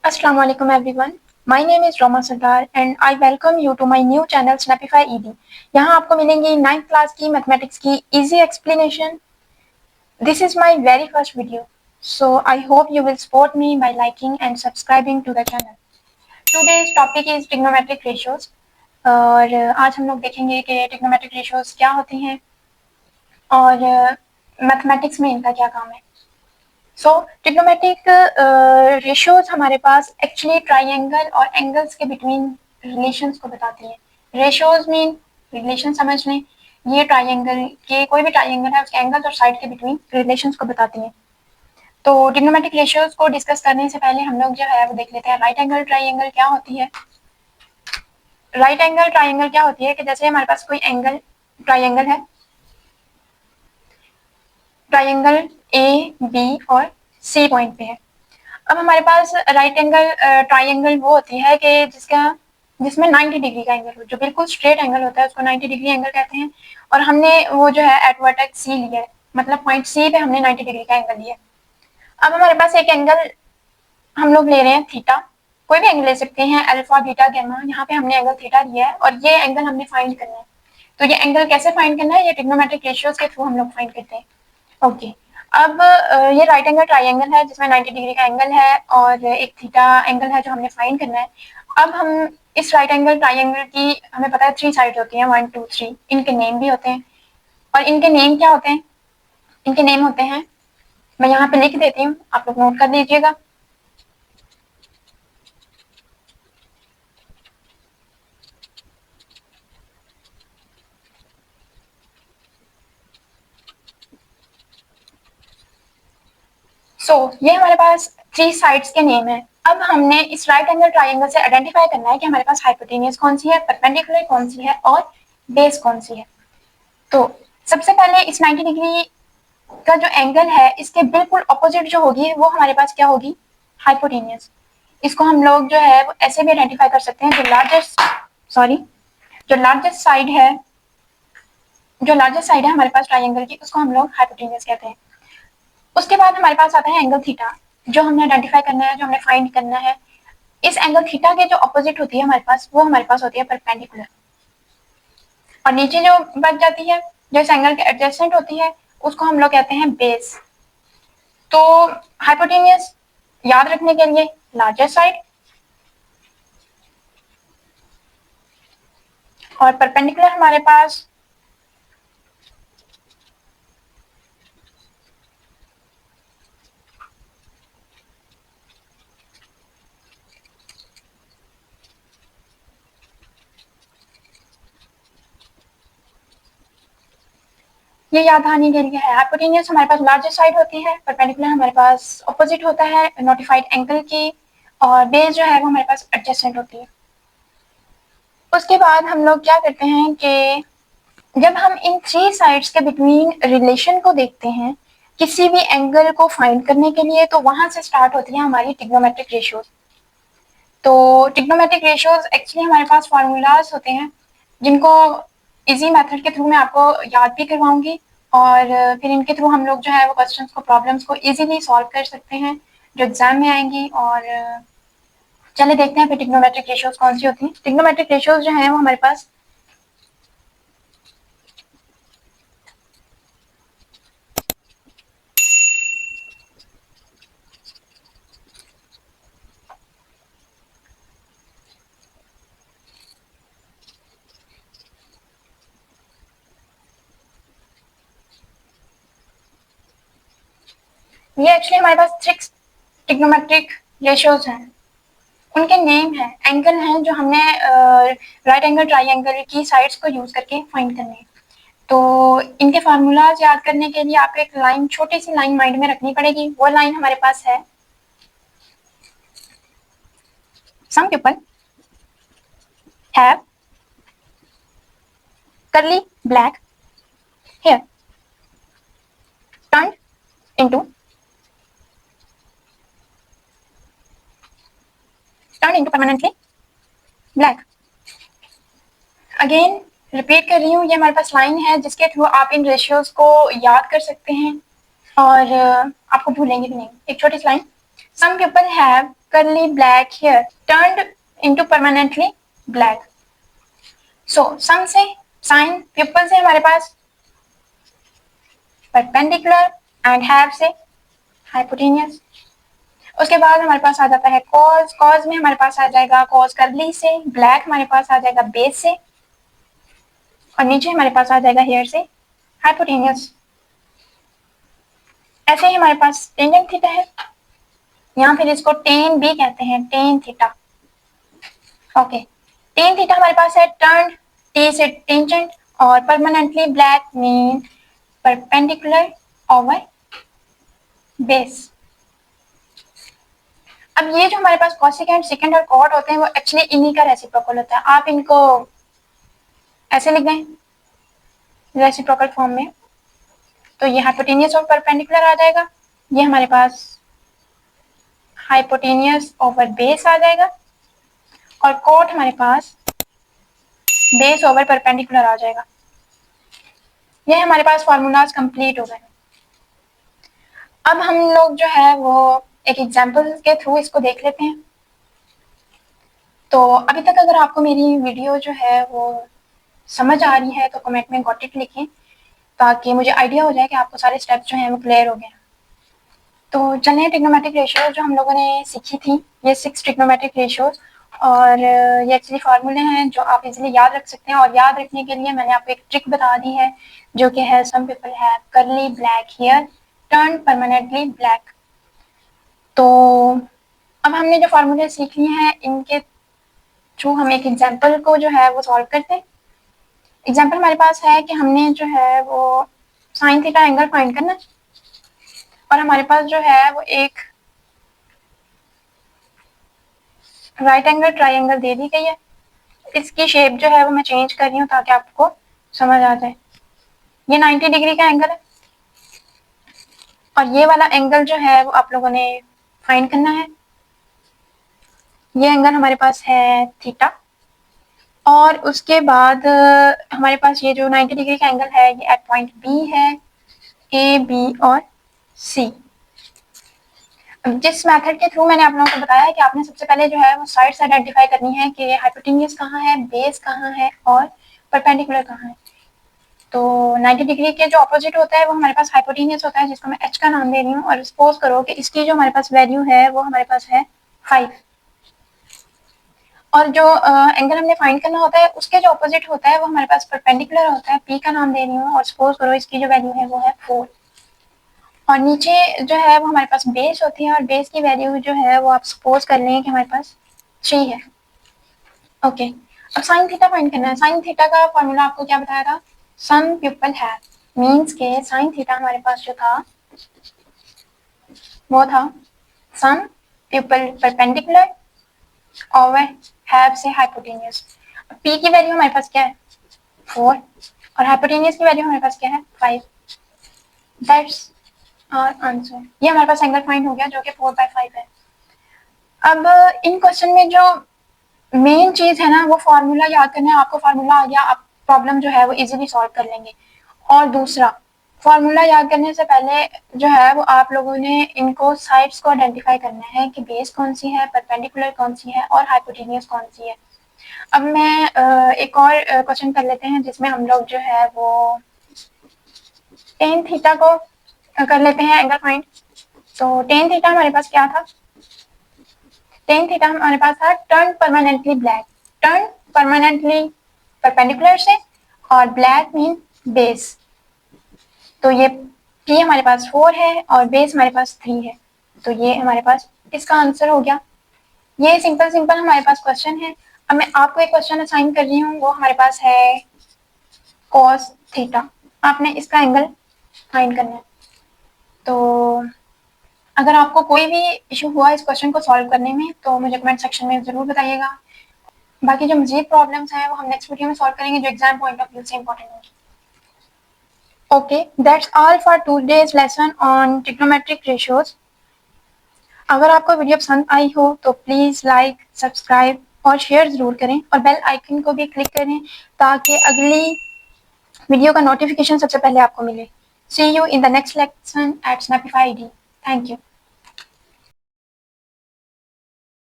Assalamu alaikum everyone. My name is Roma Sardar and I welcome you to my new channel Snapify ED. यहाँ आपको मिलेंगी 9th class की mathematics की easy explanation. This is my very first video. So I hope you will support me by liking and subscribing to the channel. Today's topic is trigonometric ratios. और आज हम लोग देखेंगे कि trigonometric ratios क्या होती हैं और मैथमेटिक्स में इनका क्या काम है. सो ट्रिग्नोमेट्रिक रेशियोज हमारे पास एक्चुअली ट्राइंगल और एंगल्स के बिटवीन रिलेशंस को बताती है. रेशियोज मीन रिलेशन समझ लें, ये ट्राइंगल के कोई भी ट्राइंगल है उसके एंगल्स और साइड के बिटवीन रिलेशंस को बताती है. तो ट्रिग्नोमेट्रिक रेशियोज को डिस्कस करने से पहले हम लोग जो है वो देख लेते हैं राइट एंगल ट्राइंगल क्या होती है. राइट एंगल ट्राइंगल क्या होती है कि जैसे हमारे पास कोई एंगल ट्राइंगल है, ट्राइंगल ए बी और सी पॉइंट पे है. अब हमारे पास राइट एंगल ट्राइंगल वो होती है कि जिसमें 90 डिग्री का एंगल हो, जो बिल्कुल स्ट्रेट एंगल होता है उसको 90 डिग्री एंगल कहते हैं. और हमने वो जो है एट वर्टेक्स सी लिया है, मतलब पॉइंट सी पे हमने 90 डिग्री का एंगल लिया है. अब हमारे पास एक एंगल हम लोग ले रहे हैं थीटा, कोई भी एंगल ले सकते हैं, अल्फा बीटा गामा. यहाँ पे हमने एंगल थीटा लिया है और ये एंगल हमने फाइंड करना है. तो ये एंगल कैसे फाइंड करना है, ये ट्रिग्नोमेट्रिक रेशियोज के थ्रू हम लोग फाइंड करते हैं. ओके अब ये राइट एंगल ट्राइंगल है जिसमें 90 डिग्री का एंगल है और एक थीटा एंगल है जो हमने फाइंड करना है. अब हम इस राइट एंगल ट्राइंगल की हमें पता है 3 साइड होती हैं, 1 2 3. इनके नेम भी होते हैं और इनके नेम क्या होते हैं, इनके नेम होते हैं, मैं यहाँ पे लिख देती हूँ, आप लोग नोट कर लीजिएगा. ये हमारे पास 3 साइड्स के नेम है. अब हमने इस राइट एंगल ट्राइंगल से आइडेंटिफाई करना है कि हमारे पास हाइपोटेनियस कौन सी है, परपेंडिकुलर कौन सी है और बेस कौन सी है. तो सबसे पहले इस 90 डिग्री का जो एंगल है इसके बिल्कुल ऑपोजिट जो होगी वो हमारे पास क्या होगी, हाइपोटेनियस. इसको हम लोग जो है वो ऐसे भी आइडेंटिफाई कर सकते हैं, जो लार्जेस्ट साइड है हमारे पास ट्राइंगल की उसको हम लोग हाइपोटेनियस कहते हैं. उसके बाद हमारे पास आता है एंगल थीटा, जो हमने आइडेंटिफाई करना है, जो हमने फाइंड करना है. इस एंगल थीटा के जो ऑपोजिट होती है हमारे पास, वो हमारे पास होती है परपेंडिकुलर. और नीचे जो बच जाती है, जो इस एंगल के एडजेसेंट होती है, उसको हम लोग कहते हैं बेस. तो हाइपोटेनियस याद रखने के लिए लार्जेस्ट साइड और परपेंडिकुलर हमारे पास ये याद आने के लिए है. हाइपोटेनियस हमारे पास लार्जेस्ट साइड होती है, परपेंडिकुलर हमारे पास ऑपोजिट होता है नोटिफाइड एंगल की, और बेस जो है वो हमारे पास एडजेसेंट होती है. उसके बाद हम लोग क्या करते हैं कि जब हम इन 3 साइड्स के बिटवीन रिलेशन को देखते हैं किसी भी एंगल को फाइंड करने के लिए, तो वहां से स्टार्ट होती है हमारी ट्रिग्नोमेट्रिक रेशियोज. तो ट्रिग्नोमेट्रिक रेशियोज एक्चुअली हमारे पास फार्मूलाज होते हैं जिनको इजी मेथड के थ्रू मैं आपको याद भी करवाऊंगी, और फिर इनके थ्रू हम लोग जो है वो क्वेश्चंस को, प्रॉब्लम्स को इजीली सॉल्व कर सकते हैं जो एग्जाम में आएंगी. और चले देखते हैं फिर ट्रिग्नोमेट्रिक रेशियोज कौन सी होती हैं. ट्रिग्नोमेट्रिक रेशियोज जो है वो हमारे पास ये एक्चुअली हमारे पास 6 ट्रिग्नोमेट्रिक रेशियोज हैं. उनके नेम है, एंगल हैं जो हमने राइट एंगल ट्राइंगल की साइड्स को यूज करके फाइंड करने हैं. तो इनके फार्मूलाज याद करने के लिए आपको एक लाइन, छोटी सी लाइन माइंड में रखनी पड़ेगी. वो लाइन हमारे पास है, some people have curly black hair turned into permanently black. Again repeat कर रही हूँ, ये हमारे पास लाइन है जिसके थ्रू आप इन रेशियोज को याद कर सकते हैं और आपको भूलेंगे भी नहीं. एक छोटी सी line, some people have curly black hair turned into permanently black. So sum से sin, pupil से हमारे पास perpendicular and have से hypotenuse. उसके बाद हमारे पास आ जाता है cos, cos में हमारे पास आ जाएगा cos curly से, black हमारे पास आ जाएगा base से, और नीचे हमारे पास आ जाएगा hair से hypotenuse. ऐसे ही हमारे पास टेंजेंट थीटा है, यहाँ फिर इसको टेन भी कहते हैं, tan theta. Okay, tan theta हमारे पास है टर्न, टी से टेंजेंट, और permanently black mean perpendicular over base. अब ये जो हमारे पास कोसेकेंट, सेकेंड और कॉट होते हैं वो एक्चुअली इन्हीं का रेसिप्रोकल होता है. आप इनको ऐसे लिख दें रेसिप्रोकल फॉर्म में, तो ये हाइपोटेनियस और परपेंडिकुलर आ जाएगा, ये हमारे पास हाइपोटेनियस ओवर बेस आ जाएगा, और कॉट हमारे पास बेस ओवर परपेंडिकुलर आ जाएगा. ये हमारे पास फार्मूलाज कंप्लीट हो गए. अब हम लोग जो है वो एक एग्जांपल के थ्रू इसको देख लेते हैं. तो अभी तक अगर आपको मेरी वीडियो जो है वो समझ आ रही है तो कमेंट में गॉट इट लिखें, ताकि मुझे आइडिया हो जाए कि आपको सारे स्टेप्स जो हैं वो क्लियर हो गए. तो चलिए, ट्रिग्नोमेट्रिक रेशियो जो हम लोगों ने सीखी थी, ये 6 ट्रिग्नोमेट्रिक रेशियोज, और ये एक्चुअली फार्मूले हैं जो आप इजीली याद रख सकते हैं. और याद रखने के लिए मैंने आपको एक ट्रिक बता दी है, जो कि है some people have curly black hair turn permanently black. तो अब हमने जो फार्मूले सीख लिए हैं, इनके थ्रू हम एक एग्जाम्पल को जो है वो सॉल्व करते हैं. एग्जाम्पल हमारे पास है कि हमने जो है वो साइन थीटा एंगल फाइंड करना है, और हमारे पास जो है वो एक राइट एंगल ट्राइंगल दे दी गई है. इसकी शेप जो है वो मैं चेंज कर रही हूँ ताकि आपको समझ आ जाए. ये 90 डिग्री का एंगल है, और ये वाला एंगल जो है वो आप लोगों ने फाइंड करना है. ये एंगल हमारे पास है थीटा, और उसके बाद हमारे पास ये जो 90 डिग्री का एंगल है ये एट पॉइंट बी है, ए बी और सी. जिस मेथड के थ्रू मैंने आप लोगों को बताया है कि आपने सबसे पहले जो है वो साइड्स आइडेंटिफाई करनी है कि हाइपोटेन्यूज कहाँ है, बेस कहाँ है और परपेंडिकुलर कहाँ है. तो 90 डिग्री के जो अपोजिट होता है वो हमारे पास हाइपोटेन्यूज होता है, जिसको मैं एच का नाम दे रही हूँ. और सपोज करो कि इसकी जो हमारे पास वैल्यू है वो हमारे पास है 5, और जो एंगल हमने फाइंड करना होता है उसके जो अपोजिट होता है वो हमारे पास परपेंडिकुलर होता है, पी का नाम दे रही हूँ. और सपोज करो इसकी जो वैल्यू है वो है 4, और नीचे जो है वो हमारे पास बेस होती है, और बेस की वैल्यू जो है वो आप सपोज कर लें कि हमारे पास 3 है. ओके, अब साइन थीटा फाइंड करना है. साइन थीटा का फॉर्मूला आपको क्या बताया था, सम पीपल है, मीन्स के साइन थीटा हमारे पास जो था वो था some people perpendicular over have से हाइपोटेन्यूज. पी की वैल्यू हमारे पास क्या है 4, और हाइपोटेन्यूज की वैल्यू हमारे पास क्या है 5. दैट्स और आंसर. ये हमारे पास एंगल फाइंड हो गया जो कि 4/5 है. अब इन क्वेश्चन में जो मेन चीज है ना वो फार्मूला याद करना है. आपको फार्मूला आ गया, आप प्रॉब्लम जो है वो इजीली सॉल्व कर लेंगे. और दूसरा, फार्मूला याद करने से पहले जो है वो आप लोगों ने इनको साइड्स को आइडेंटिफाई करना है कि बेस कौन सी है, परपेंडिकुलर कौन सी है और हाइपोटेन्यूज कौन सी है. अब मैं एक और क्वेश्चन कर लेते हैं जिसमें हम लोग जो है वो टेन थीटा को कर लेते हैं एंगल फाइंड. तो टेन थीटा हमारे पास क्या था, टेन थीटा हमारे पास था turn permanently black. Turn permanently perpendicular से, और ब्लैक मीन बेस. तो ये पी हमारे पास 4 है और बेस हमारे पास 3 है, तो ये हमारे पास इसका आंसर हो गया. ये सिंपल सिंपल हमारे पास क्वेश्चन है. अब मैं आपको एक क्वेश्चन असाइन कर रही हूँ, वो हमारे पास है कॉस थीटा. आपने इसका एंगल फाइंड करना है. तो अगर आपको कोई भी इशू हुआ इस क्वेश्चन को सॉल्व करने में तो मुझे कमेंट सेक्शन में जरूर बताइएगा. बाकी जो मजीद प्रॉब्लम्स हैं वो हम नेक्स्ट वीडियो में सॉल्व करेंगे जो एग्जाम पॉइंट ऑफ व्यू से इंपॉर्टेंट होगी. Okay, that's all for today's lesson on trigonometric ratios. अगर आपको वीडियो पसंद आई हो तो प्लीज लाइक, सब्सक्राइब और शेयर जरूर करें, और बेल आइकन को भी क्लिक करें ताकि अगली वीडियो का नोटिफिकेशन सबसे पहले आपको मिले. See you in the next lesson at Snapify ID. Thank you.